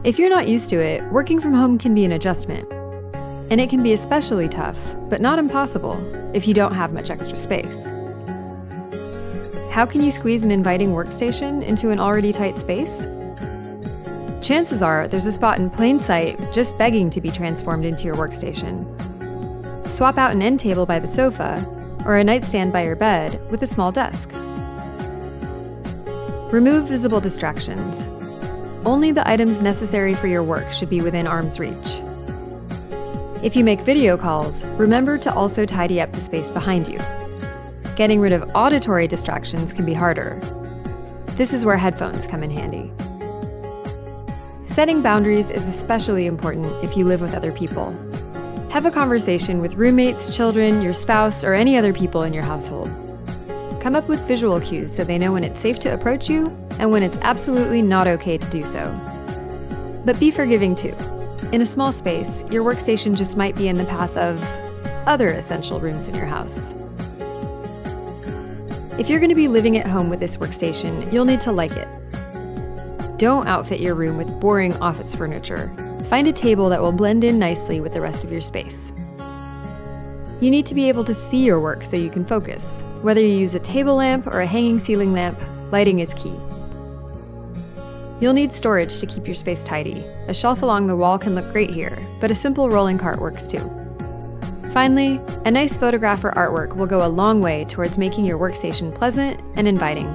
If you're not used to it, working from home can be an adjustment. And it can be especially tough, but not impossible, if you don't have much extra space. How can you squeeze an inviting workstation into an already tight space? Chances are there's a spot in plain sight just begging to be transformed into your workstation. Swap out an end table by the sofa, or a nightstand by your bed with a small desk. Remove visible distractions. Only the items necessary for your work should be within arm's reach. If you make video calls, remember to also tidy up the space behind you. Getting rid of auditory distractions can be harder. This is where headphones come in handy. Setting boundaries is especially important if you live with other people. Have a conversation with roommates, children, your spouse, or any other people in your household. Come up with visual cues so they know when it's safe to approach you and when it's absolutely not okay to do so. But be forgiving too. In a small space, your workstation just might be in the path of other essential rooms in your house. If you're going to be living at home with this workstation, you'll need to like it. Don't outfit your room with boring office furniture. Find a table that will blend in nicely with the rest of your space. You need to be able to see your work so you can focus. Whether you use a table lamp or a hanging ceiling lamp, lighting is key. You'll need storage to keep your space tidy. A shelf along the wall can look great here, but a simple rolling cart works too. Finally, a nice photograph or artwork will go a long way towards making your workstation pleasant and inviting.